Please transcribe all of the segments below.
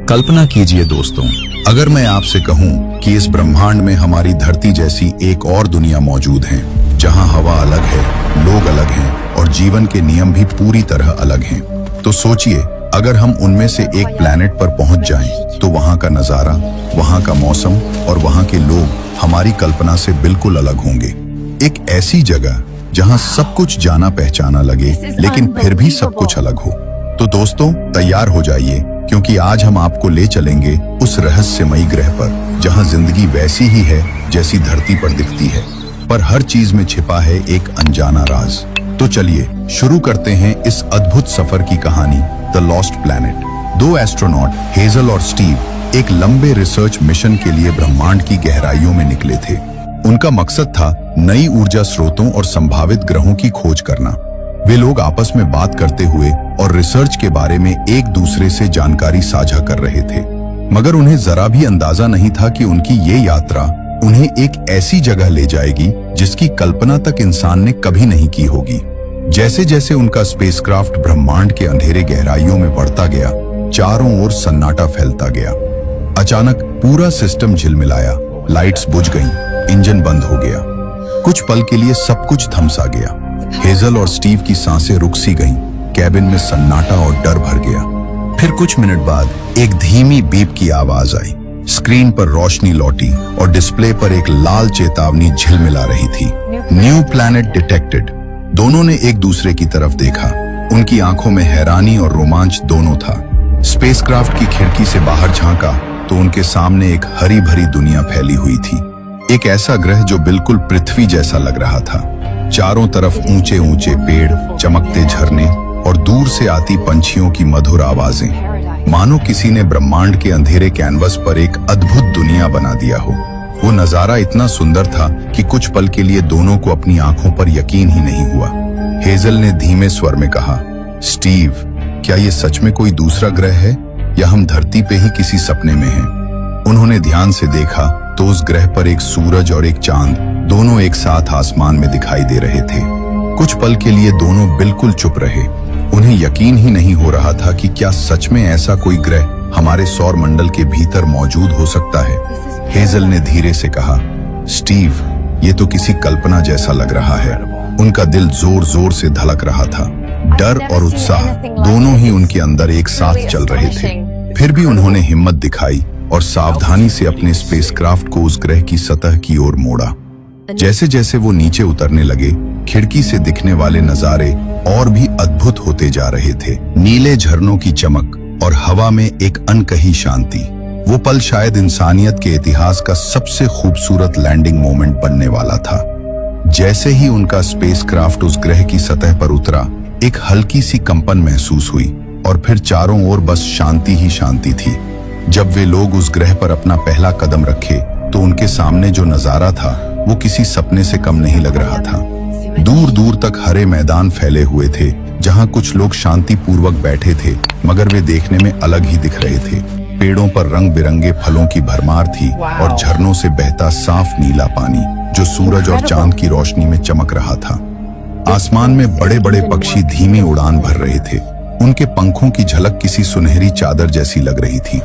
कल्पना कीजिए दोस्तों, अगर मैं आपसे कहूं कि इस ब्रह्मांड में हमारी धरती जैसी एक और दुनिया मौजूद है, जहां हवा अलग है, लोग अलग हैं और जीवन के नियम भी पूरी तरह अलग हैं, तो सोचिए अगर हम उनमें से एक प्लैनेट पर पहुंच जाएं, तो वहां का नजारा, वहां का मौसम और वहां के लोग हमारी कल्पना से बिल्कुल अलग होंगे। एक ऐसी जगह जहां सब कुछ जाना पहचाना लगे, लेकिन फिर भी सब कुछ अलग हो। तो दोस्तों तैयार हो जाइए, क्योंकि आज हम आपको ले चलेंगे उस रहस्यमयी ग्रह पर, जहां जिंदगी वैसी ही है जैसी धरती पर दिखती है, पर हर चीज में छिपा है एक अनजाना राज। तो चलिए शुरू करते हैं इस अद्भुत सफर की कहानी, द लॉस्ट प्लैनेट। दो एस्ट्रोनॉट हेजल और स्टीव एक लंबे रिसर्च मिशन के लिए ब्रह्मांड की गहराइयों में निकले थे। उनका मकसद था नई ऊर्जा स्रोतों और संभावित ग्रहों की खोज करना। वे लोग आपस में बात करते हुए और रिसर्च के बारे में एक दूसरे से जानकारी साझा कर रहे थे, मगर उन्हें जरा भी अंदाजा नहीं था कि उनकी ये यात्रा उन्हें एक ऐसी जगह ले जाएगी जिसकी कल्पना तक इंसान ने कभी नहीं की होगी। जैसे जैसे उनका स्पेसक्राफ्ट ब्रह्मांड के अंधेरे गहराइयों में बढ़ता गया, चारों ओर सन्नाटा फैलता गया। अचानक पूरा सिस्टम झिलमिलाया, लाइट्स बुझ गईं, इंजन बंद हो गया। कुछ पल के लिए सब कुछ थमसा गया। हेजल और स्टीव की सांसें रुक सी गईं, कैबिन में सन्नाटा और डर भर गया। फिर कुछ मिनट बाद एक धीमी बीप की आवाज आई। स्क्रीन पर रोशनी लौटी और डिस्प्ले पर एक लाल चेतावनी झिलमिला रही थी, न्यू प्लैनेट डिटेक्टेड। दोनों ने एक दूसरे की तरफ देखा। उनकी आंखों में हैरानी और रोमांच दोनों था। स्पेसक्राफ्ट की खिड़की से बाहर झांका तो उनके सामने एक हरी भरी दुनिया फैली हुई थी। एक ऐसा ग्रह जो बिल्कुल पृथ्वी जैसा लग रहा था। चारों तरफ ऊंचे ऊंचे पेड़, चमकते झरने और दूर से आती पंछियों की मधुर आवाजें, मानो किसी ने ब्रह्मांड के अंधेरे कैनवस पर एक अद्भुत दुनिया बना दिया हो। वो नजारा इतना सुंदर था कि कुछ पल के लिए दोनों को अपनी आंखों पर यकीन ही नहीं हुआ। हेजल ने धीमे स्वर में कहा, स्टीव, क्या ये सच में कोई दूसरा ग्रह है या हम धरती पे ही किसी सपने में हैं? उन्होंने ध्यान से देखा तो उस ग्रह पर एक सूरज और एक चांद दोनों एक साथ आसमान में दिखाई दे रहे थे। कुछ पल के लिए दोनों बिल्कुल चुप रहे। उन्हें यकीन ही नहीं हो रहा था कि क्या सच में ऐसा कोई ग्रह हमारे सौर मंडल के भीतर मौजूद हो सकता है। हेजल ने धीरे से कहा, स्टीव, ये तो किसी कल्पना जैसा लग रहा है। उनका दिल जोर जोर से धड़क रहा था। डर और उत्साह दोनों ही उनके अंदर एक साथ चल रहे थे। फिर भी उन्होंने हिम्मत दिखाई और सावधानी से अपने स्पेसक्राफ्ट को उस ग्रह की सतह की ओर मोड़ा। जैसे जैसे वो नीचे उतरने लगे, खिड़की से दिखने वाले नजारे और भी अद्भुत होते जा रहे थे। नीले झरनों की चमक और हवा में एक अनकही शांति। वो पल शायद इंसानियत के इतिहास का सबसे खूबसूरत लैंडिंग मोमेंट बनने वाला था। जैसे ही उनका स्पेसक्राफ्ट उस ग्रह की सतह पर उतरा, एक हल्की सी कंपन महसूस हुई और फिर चारों ओर बस शांति ही शांति थी। जब वे लोग उस ग्रह पर अपना पहला कदम रखे तो उनके सामने जो नजारा था वो किसी सपने से कम नहीं लग रहा था। दूर दूर तक हरे मैदान फैले हुए थे, जहां कुछ लोग शांतिपूर्वक बैठे थे, मगर वे देखने में अलग ही दिख रहे थे। पेड़ों पर रंग बिरंगे फलों की भरमार थी और झरनों से बहता साफ नीला पानी जो सूरज और चांद की रोशनी में चमक रहा था। आसमान में बड़े बड़े पक्षी धीमी उड़ान भर रहे थे। उनके पंखों की झलक किसी सुनहरी चादर जैसी लग रही थी।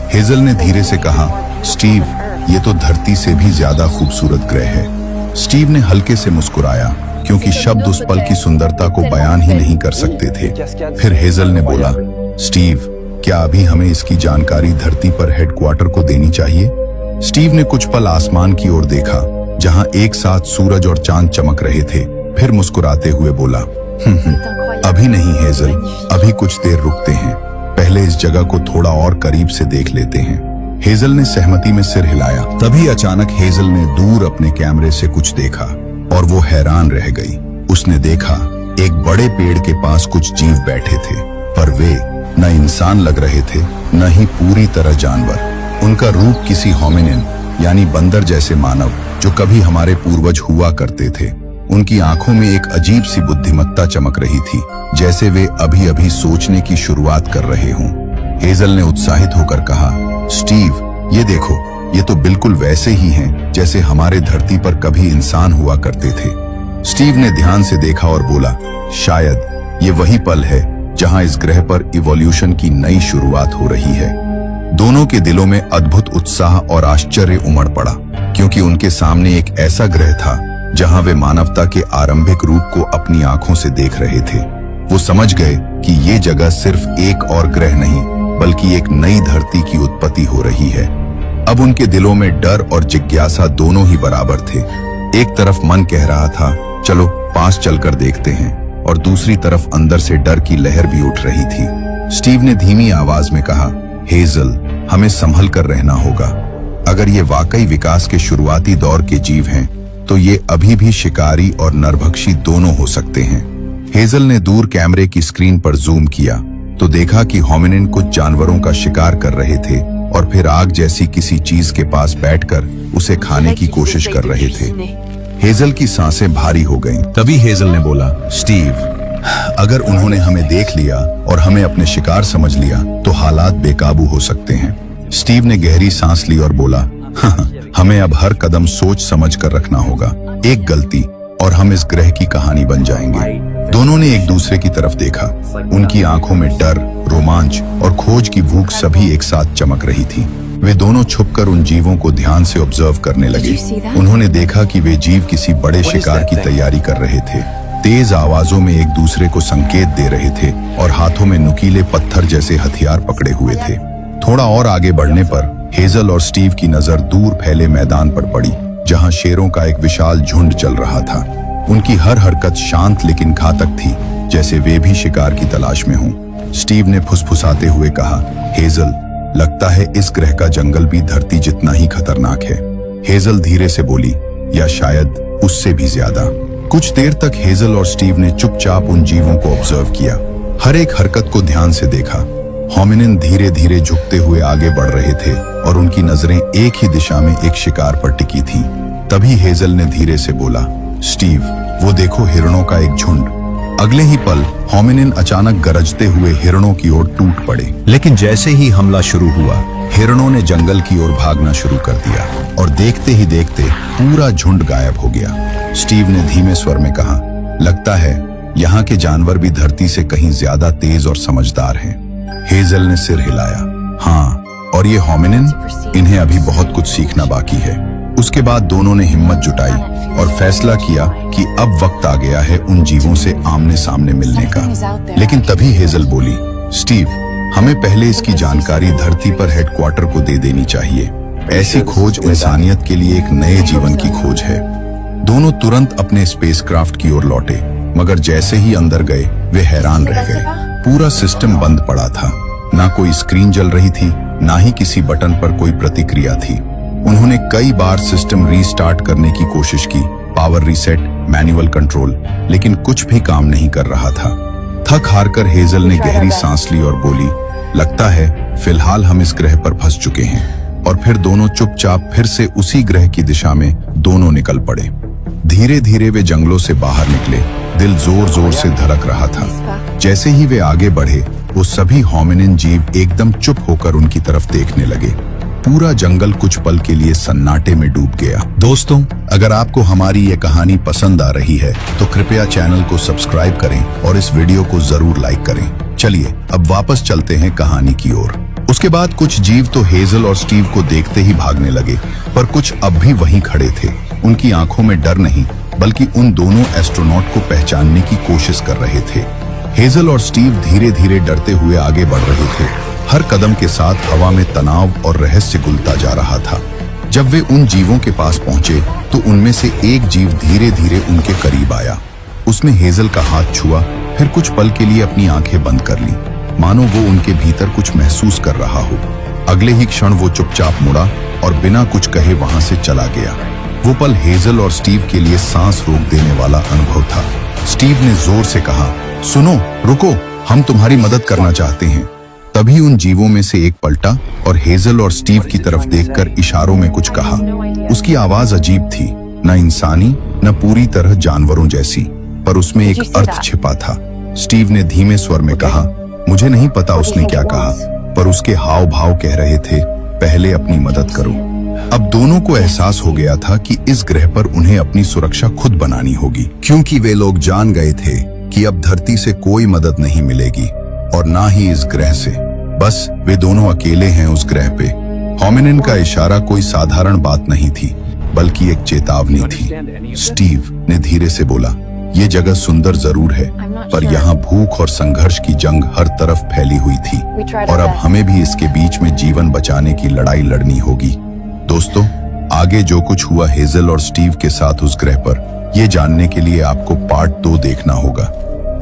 हेजल ने धीरे से कहा, स्टीव, ये तो धरती से भी ज्यादा खूबसूरत ग्रह है। स्टीव ने हल्के से मुस्कुराया, क्योंकि शब्द उस पल की सुंदरता को बयान ही नहीं कर सकते थे। फिर हेजल ने बोला, स्टीव, क्या अभी हमें इसकी जानकारी धरती पर हेडक्वार्टर को देनी चाहिए? स्टीव ने कुछ पल आसमान की ओर देखा, जहां एक साथ सूरज और चांद चमक रहे थे। फिर मुस्कुराते हुए बोला, अभी नहीं हेजल, अभी कुछ देर रुकते हैं। पहले इस जगह को थोड़ा और करीब से देख लेते हैं। हेजल ने सहमति में सिर हिलाया। तभी अचानक हेजल ने दूर अपने कैमरे से कुछ देखा और वो हैरान रह गई। उसने देखा एक बड़े पेड़ के पास कुछ जीव बैठे थे, पर वे न इंसान लग रहे थे, न ही पूरी तरह जानवर। उनका रूप किसी होमिनिन यानी बंदर जैसे मानव जो कभी हमारे पूर्वज हुआ करते थे। उनकी आंखों में एक अजीब सी बुद्धिमत्ता चमक रही थी, जैसे वे अभी अभी सोचने की शुरुआत कर रहे हों। हेजल ने उत्साहित होकर कहा, स्टीव, ये देखो, ये तो बिल्कुल वैसे ही हैं जैसे हमारे धरती पर कभी इंसान हुआ करते थे। स्टीव ने ध्यान से देखा और बोला, शायद ये वही पल है जहां इस ग्रह पर इवोल्यूशन की नई शुरुआत हो रही है। दोनों के दिलों में अद्भुत उत्साह और आश्चर्य उमड़ पड़ा, क्योंकि उनके सामने एक ऐसा ग्रह था जहां वे मानवता के आरंभिक रूप को अपनी आंखों से देख रहे थे। वो समझ गए कि ये जगह सिर्फ एक और ग्रह नहीं, बल्कि एक नई धरती की उत्पत्ति हो रही है। अब उनके दिलों में डर और जिज्ञासा दोनों ही बराबर थे। एक तरफ मन कह रहा था, चलो पास चलकर देखते हैं, और दूसरी तरफ अंदर से डर की लहर भी उठ रही थी। स्टीव ने धीमी आवाज में कहा, हेजल, हमें संभल कर रहना होगा। अगर ये वाकई विकास के शुरुआती दौर के जीव हैं, तो ये अभी भी शिकारी और नरभक्षी दोनों हो सकते हैं। हेजल ने दूर कैमरे की स्क्रीन पर जूम किया तो देखा कि होमिनिन कुछ जानवरों का शिकार कर रहे थे और फिर आग जैसी किसी चीज के पास बैठकर उसे खाने की कोशिश कर रहे थे। हेजल की सांसें भारी हो गईं। तभी हेजल ने बोला, स्टीव, अगर उन्होंने हमें देख लिया और हमें अपने शिकार समझ लिया तो हालात बेकाबू हो सकते हैं। स्टीव ने गहरी सांस ली और बोला, हमें अब हर कदम सोच समझ कर रखना होगा। एक गलती और हम इस ग्रह की कहानी बन जाएंगे। दोनों ने एक दूसरे की तरफ देखा। उनकी आंखों में डर, रोमांच और खोज की भूख सभी एक साथ चमक रही थी। वे दोनों छुपकर उन जीवों को ध्यान से ऑब्जर्व करने लगे। उन्होंने देखा कि वे जीव किसी बड़े शिकार की तैयारी कर रहे थे। तेज आवाजों में एक दूसरे को संकेत दे रहे थे और हाथों में नुकीले पत्थर जैसे हथियार पकड़े हुए थे। थोड़ा और आगे बढ़ने पर हेजल और स्टीव की नजर दूर फैले मैदान पर पड़ी, जहां शेरों का एक विशाल झुंड चल रहा था। उनकी हर हरकत शांत लेकिन घातक थी, जैसे वे भी शिकार की तलाश में हों। स्टीव ने फुसफुसाते हुए कहा, हेजल, लगता है इस ग्रह का जंगल भी धरती जितना ही खतरनाक है। हेजल धीरे से बोली, या शायद उससे भी ज्यादा। कुछ देर तक हेजल और स्टीव ने चुपचाप उन जीवों को ऑब्जर्व किया, हर एक हरकत को ध्यान से देखा। होमिनिन धीरे धीरे झुकते हुए आगे बढ़ रहे थे और उनकी नजरें एक ही दिशा में एक शिकार पर टिकी थीं। तभी हेजल ने धीरे से बोला, स्टीव, वो देखो हिरणों का एक झुंड। अगले ही पल होमिनिन अचानक गरजते हुए हिरणों की ओर टूट पड़े। लेकिन जैसे ही हमला शुरू हुआ, हिरणों ने जंगल की ओर भागना शुरू कर दिया और देखते ही देखते पूरा झुंड गायब हो गया। स्टीव ने धीमे स्वर में कहा, लगता है यहाँ के जानवर भी धरती से कहीं ज्यादा तेज और समझदार हैं। हेजल ने सिर हिलाया, हाँ, और ये होमिनिन, इन्हें अभी बहुत कुछ सीखना बाकी है। उसके बाद दोनों ने हिम्मत जुटाई और फैसला किया कि अब वक्त आ गया है उन जीवों से आमने सामने मिलने का। लेकिन तभी हेजल बोली, स्टीव, हमें पहले इसकी जानकारी धरती पर हेडक्वार्टर को दे देनी चाहिए। ऐसी खोज इंसानियत के लिए एक नए जीवन की खोज है। दोनों तुरंत अपने स्पेसक्राफ्ट की ओर लौटे, मगर जैसे ही अंदर गए वे हैरान रह गए। पूरा सिस्टम बंद पड़ा था। ना कोई स्क्रीन जल रही थी, ना ही किसी बटन पर कोई प्रतिक्रिया थी। उन्होंने कई बार सिस्टम रीस्टार्ट करने की कोशिश की, पावर रीसेट, मैनुअल कंट्रोल, लेकिन कुछ भी काम नहीं कर रहा था। थक हारकर हेजल ने गहरी सांस ली और बोली, लगता है फिलहाल हम इस ग्रह पर फंस चुके हैं। और फिर दोनों चुपचाप फिर से उसी ग्रह की दिशा में दोनों निकल पड़े। धीरे धीरे वे जंगलों से बाहर निकले। दिल जोर जोर से धड़क रहा था। जैसे ही वे आगे बढ़े, वो सभी होमिनिन जीव एकदम चुप होकर उनकी तरफ देखने लगे। पूरा जंगल कुछ पल के लिए सन्नाटे में डूब गया। दोस्तों, अगर आपको हमारी ये कहानी पसंद आ रही है तो कृपया चैनल को सब्सक्राइब करें और इस वीडियो को जरूर लाइक करें। चलिए अब वापस चलते हैं कहानी की ओर। उसके बाद कुछ जीव तो हेजल और स्टीव को देखते ही भागने लगे, पर कुछ अब भी वहीं खड़े थे। उनकी आंखों में डर नहीं, बल्कि उन दोनों एस्ट्रोनॉट को पहचानने की कोशिश कर रहे थे। हेजल और स्टीव धीरे धीरे डरते हुए आगे बढ़ रहे थे। हर कदम के साथ हवा में तनाव और रहस्य घुलता जा रहा था। जब वे उन जीवों के पास पहुंचे तो उनमें से एक जीव धीरे धीरे उनके करीब आया। उसने हेजल का हाथ छुआ, फिर कुछ पल के लिए अपनी आंखें बंद कर ली, मानो वो उनके भीतर कुछ महसूस कर रहा हो। अगले ही क्षण वो चुपचाप मुड़ा और बिना कुछ कहे वहां से चला गया। वो पल हेजल और स्टीव के लिए सांस रोक देने वाला अनुभव था। स्टीव ने जोर से कहा, सुनो, रुको, हम तुम्हारी मदद करना चाहते हैं। तभी उन जीवों में से एक पलटा और हेजल और स्टीव की तरफ देखकर इशारों में कुछ कहा। उसकी आवाज अजीब थी, न इंसानी न पूरी तरह जानवरों जैसी, पर उसमें एक अर्थ छिपा था। स्टीव ने धीमे स्वर में कहा, मुझे नहीं पता उसने क्या कहा, पर उसके हाव भाव कह रहे थे, पहले अपनी मदद करो। अब दोनों को एहसास हो गया था कि इस ग्रह पर उन्हें अपनी सुरक्षा खुद बनानी होगी, क्योंकि वे लोग जान गए थे कि अब धरती से कोई मदद नहीं मिलेगी और ना ही इस ग्रह से। बस वे दोनों अकेले हैं उस ग्रह पे। होमिनिन का इशारा कोई साधारण बात नहीं थी, बल्कि एक चेतावनी थी। स्टीव ने धीरे से बोला, ये जगह सुंदर जरूर है, पर यहाँ भूख और संघर्ष की जंग हर तरफ फैली हुई थी, और अब हमें भी इसके बीच में जीवन बचाने की लड़ाई लड़नी होगी। दोस्तों, आगे जो कुछ हुआ हेजल और स्टीव के साथ उस ग्रह पर, ये जानने के लिए आपको पार्ट 2 देखना होगा।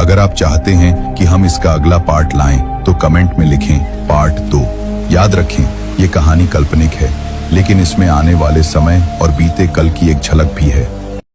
अगर आप चाहते हैं कि हम इसका अगला पार्ट लाएं, तो कमेंट में लिखें पार्ट 2। याद रखें, ये कहानी काल्पनिक है, लेकिन इसमें आने वाले समय और बीते कल की एक झलक भी है।